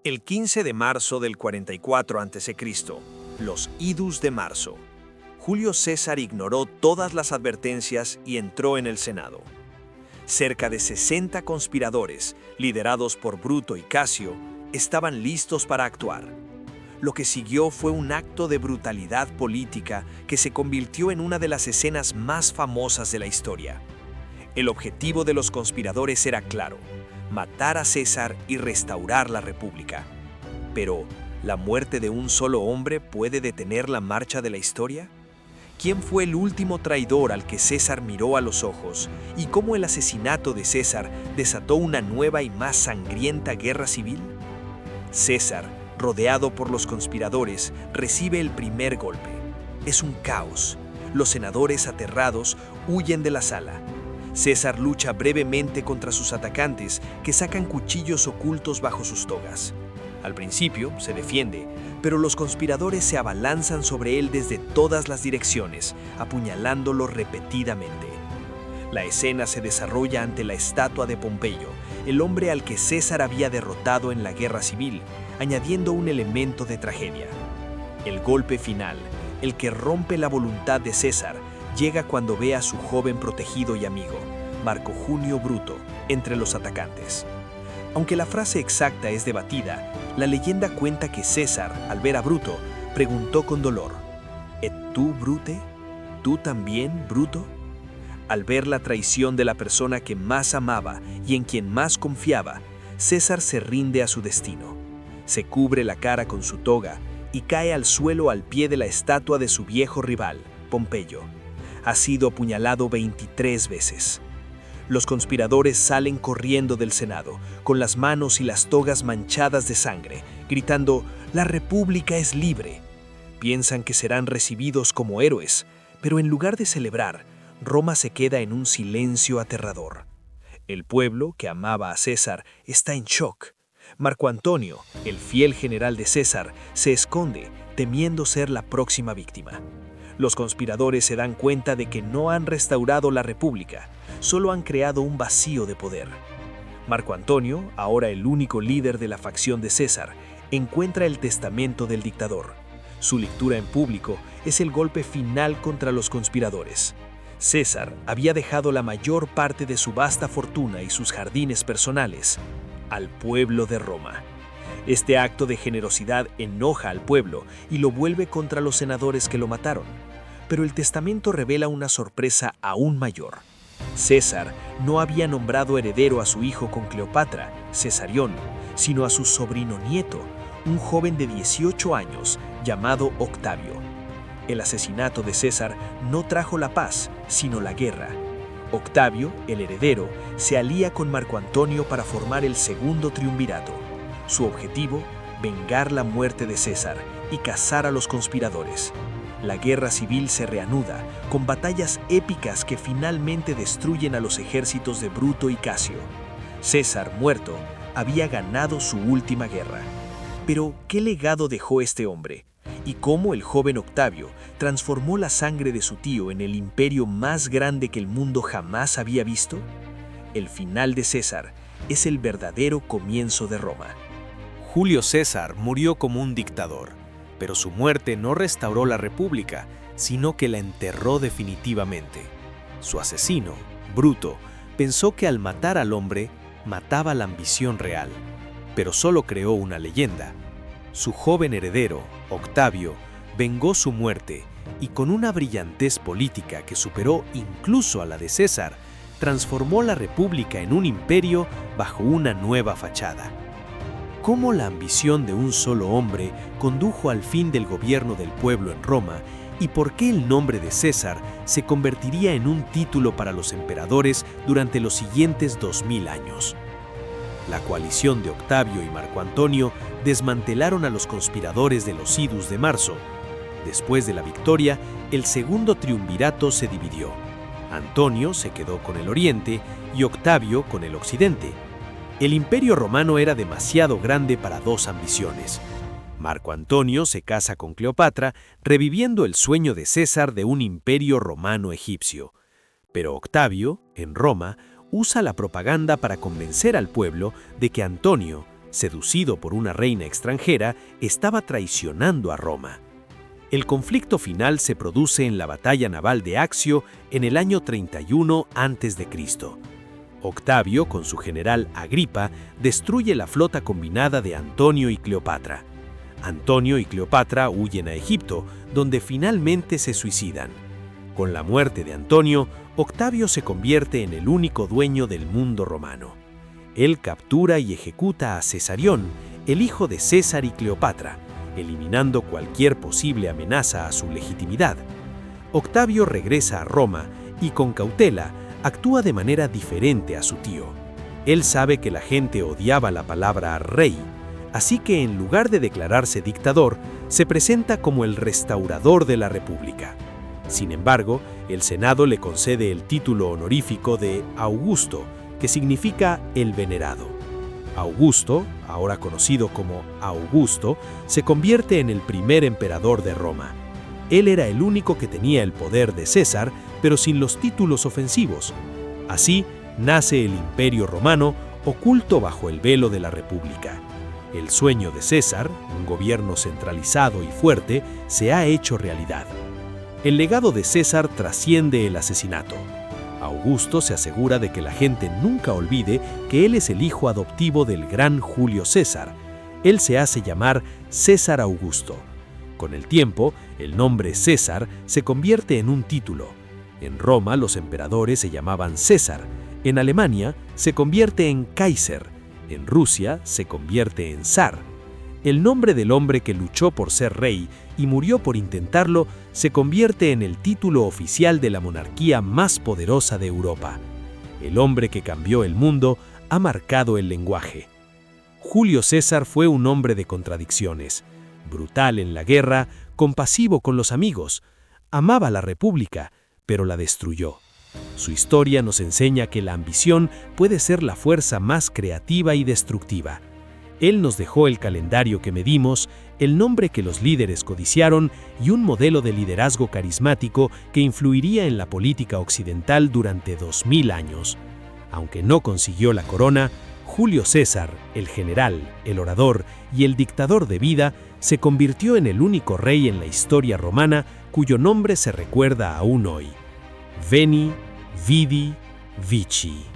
El 15 de marzo del 44 a.C., los idus de marzo, Julio César ignoró todas las advertencias y entró en el Senado. Cerca de 60 conspiradores, liderados por Bruto y Casio, estaban listos para actuar. Lo que siguió fue un acto de brutalidad política que se convirtió en una de las escenas más famosas de la historia. El objetivo de los conspiradores era claro: matar a César y restaurar la República. Pero, ¿la muerte de un solo hombre puede detener la marcha de la historia? ¿Quién fue el último traidor al que César miró a los ojos? ¿Y cómo el asesinato de César desató una nueva y más sangrienta guerra civil? César, rodeado por los conspiradores, recibe el primer golpe. Es un caos. Los senadores, aterrados, huyen de la sala. César lucha brevemente contra sus atacantes, que sacan cuchillos ocultos bajo sus togas. Al principio se defiende, pero los conspiradores se abalanzan sobre él desde todas las direcciones, apuñalándolo repetidamente. La escena se desarrolla ante la estatua de Pompeyo, el hombre al que César había derrotado en la guerra civil, añadiendo un elemento de tragedia. El golpe final, el que rompe la voluntad de César, llega cuando ve a su joven protegido y amigo, Marco Junio Bruto, entre los atacantes. Aunque la frase exacta es debatida, la leyenda cuenta que César, al ver a Bruto, preguntó con dolor: «¿Et tu, Brute? ¿Tú también, Bruto?». Al ver la traición de la persona que más amaba y en quien más confiaba, César se rinde a su destino. Se cubre la cara con su toga y cae al suelo al pie de la estatua de su viejo rival, Pompeyo. Ha sido apuñalado 23 veces. Los conspiradores salen corriendo del Senado, con las manos y las togas manchadas de sangre, gritando: «La República es libre». Piensan que serán recibidos como héroes, pero en lugar de celebrar, Roma se queda en un silencio aterrador. El pueblo, que amaba a César, está en shock. Marco Antonio, el fiel general de César, se esconde, temiendo ser la próxima víctima. Los conspiradores se dan cuenta de que no han restaurado la República, solo han creado un vacío de poder. Marco Antonio, ahora el único líder de la facción de César, encuentra el testamento del dictador. Su lectura en público es el golpe final contra los conspiradores. César había dejado la mayor parte de su vasta fortuna y sus jardines personales al pueblo de Roma. Este acto de generosidad enoja al pueblo y lo vuelve contra los senadores que lo mataron. Pero el testamento revela una sorpresa aún mayor. César no había nombrado heredero a su hijo con Cleopatra, Cesarión, sino a su sobrino nieto, un joven de 18 años llamado Octavio. El asesinato de César no trajo la paz, sino la guerra. Octavio, el heredero, se alía con Marco Antonio para formar el segundo triunvirato. Su objetivo: vengar la muerte de César y cazar a los conspiradores. La guerra civil se reanuda, con batallas épicas que finalmente destruyen a los ejércitos de Bruto y Casio. César, muerto, había ganado su última guerra. Pero, ¿qué legado dejó este hombre? ¿Y cómo el joven Octavio transformó la sangre de su tío en el imperio más grande que el mundo jamás había visto? El final de César es el verdadero comienzo de Roma. Julio César murió como un dictador, pero su muerte no restauró la República, sino que la enterró definitivamente. Su asesino, Bruto, pensó que al matar al hombre, mataba la ambición real, pero solo creó una leyenda. Su joven heredero, Octavio, vengó su muerte y con una brillantez política que superó incluso a la de César, transformó la República en un imperio bajo una nueva fachada. ¿Cómo la ambición de un solo hombre condujo al fin del gobierno del pueblo en Roma y por qué el nombre de César se convertiría en un título para los emperadores durante los siguientes 2000 años? La coalición de Octavio y Marco Antonio desmantelaron a los conspiradores de los idus de marzo. Después de la victoria, el segundo triunvirato se dividió. Antonio se quedó con el oriente y Octavio con el occidente. El imperio romano era demasiado grande para dos ambiciones. Marco Antonio se casa con Cleopatra, reviviendo el sueño de César de un imperio romano-egipcio. Pero Octavio, en Roma, usa la propaganda para convencer al pueblo de que Antonio, seducido por una reina extranjera, estaba traicionando a Roma. El conflicto final se produce en la batalla naval de Accio en el año 31 a.C. Octavio, con su general Agripa, destruye la flota combinada de Antonio y Cleopatra. Antonio y Cleopatra huyen a Egipto, donde finalmente se suicidan. Con la muerte de Antonio, Octavio se convierte en el único dueño del mundo romano. Él captura y ejecuta a Cesarión, el hijo de César y Cleopatra, eliminando cualquier posible amenaza a su legitimidad. Octavio regresa a Roma y, con cautela, actúa de manera diferente a su tío. Él sabe que la gente odiaba la palabra rey, así que en lugar de declararse dictador, se presenta como el restaurador de la República. Sin embargo, el Senado le concede el título honorífico de Augusto, que significa el venerado. Augusto, ahora conocido como Augusto, se convierte en el primer emperador de Roma. Él era el único que tenía el poder de César, pero sin los títulos ofensivos. Así, nace el Imperio Romano, oculto bajo el velo de la República. El sueño de César, un gobierno centralizado y fuerte, se ha hecho realidad. El legado de César trasciende el asesinato. Augusto se asegura de que la gente nunca olvide que él es el hijo adoptivo del gran Julio César. Él se hace llamar César Augusto. Con el tiempo, el nombre César se convierte en un título. En Roma, los emperadores se llamaban César. En Alemania, se convierte en Kaiser. En Rusia, se convierte en zar. El nombre del hombre que luchó por ser rey y murió por intentarlo se convierte en el título oficial de la monarquía más poderosa de Europa. El hombre que cambió el mundo ha marcado el lenguaje. Julio César fue un hombre de contradicciones. Brutal en la guerra, compasivo con los amigos. Amaba la República, pero la destruyó. Su historia nos enseña que la ambición puede ser la fuerza más creativa y destructiva. Él nos dejó el calendario que medimos, el nombre que los líderes codiciaron y un modelo de liderazgo carismático que influiría en la política occidental durante 2000 años. Aunque no consiguió la corona, Julio César, el general, el orador y el dictador de vida, se convirtió en el único rey en la historia romana cuyo nombre se recuerda aún hoy. Veni, Vidi, Vici.